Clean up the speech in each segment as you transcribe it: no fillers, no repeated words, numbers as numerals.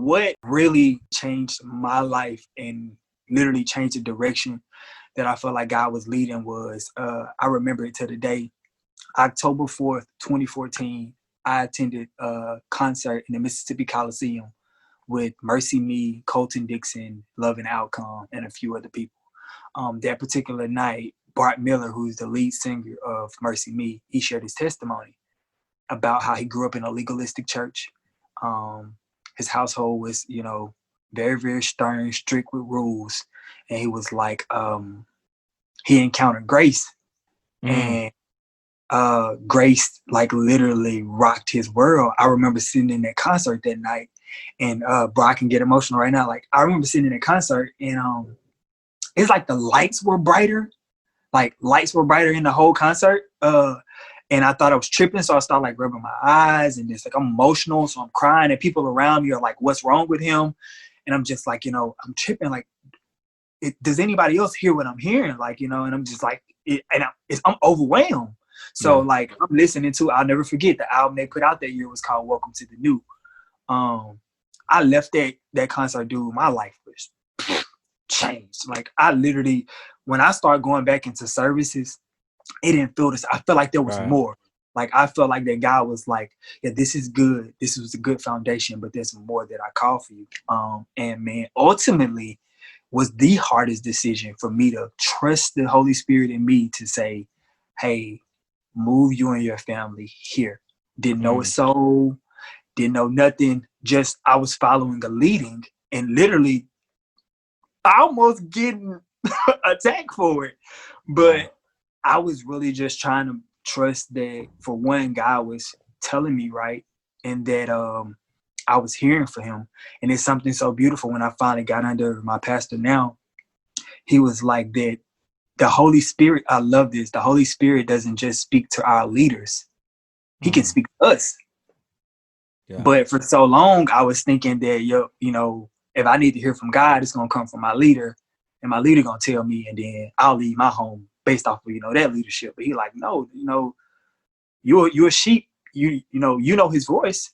what really changed my life and literally changed the direction that I felt like God was leading was, I remember it to the day, October 4th, 2014, I attended a concert in the Mississippi Coliseum with Mercy Me, Colton Dixon, Love and Outcome, and a few other people. That particular night, Bart Miller, who's the lead singer of Mercy Me, he shared his testimony about how he grew up in a legalistic church. His household was, very, very stern, strict with rules. And he was like, he encountered grace. And grace like literally rocked his world. I remember sitting in that concert that night, and bro, I can get emotional right now. Like, I remember sitting in that concert, and it's like the lights were brighter. Like, lights were brighter in the whole concert. And I thought I was tripping, so I started like rubbing my eyes, and it's like I'm emotional, so I'm crying, and people around me are like, "What's wrong with him?" And I'm just like, I'm tripping. Like, does anybody else hear what I'm hearing? Like, and I'm just like, I'm overwhelmed. So like, I'm listening to, I'll never forget, the album they put out that year was called Welcome to the New. I left that concert, dude, my life was changed. Like, I literally, when I started going back into services, it didn't feel this. I felt like there was more. Like, I felt like that God was like, yeah, this is good. This was a good foundation, but there's more that I call for you. And man, ultimately was the hardest decision for me to trust the Holy Spirit in me to say, hey, move you and your family here. Didn't know a soul, didn't know nothing. Just, I was following a leading, and literally almost getting attacked for it. But I was really just trying to trust that, for one, God was telling me right, and that I was hearing for him. And it's something so beautiful when I finally got under my pastor now. He was like that. The Holy Spirit, I love this. The Holy Spirit doesn't just speak to our leaders. He can speak to us. Yeah. But for so long, I was thinking that, if I need to hear from God, it's going to come from my leader, and my leader going to tell me, and then I'll leave my home based off of, that leadership. But he like, no, you're a sheep. You know his voice.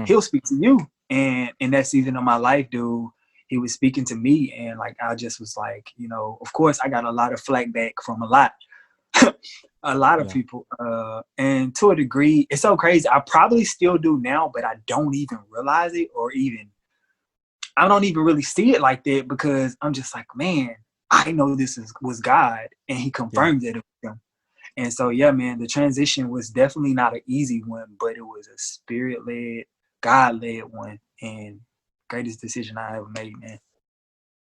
He'll speak to you. And in that season of my life, dude, he was speaking to me, and like, I just was like, of course I got a lot of flack back from a lot of people. And to a degree, it's so crazy. I probably still do now, but I don't even realize it, or I don't even really see it like that, because I'm just like, man, I know this was God, and he confirmed that it was him. And so, yeah, man, the transition was definitely not an easy one, but it was a spirit-led, God-led one, and greatest decision I ever made, man.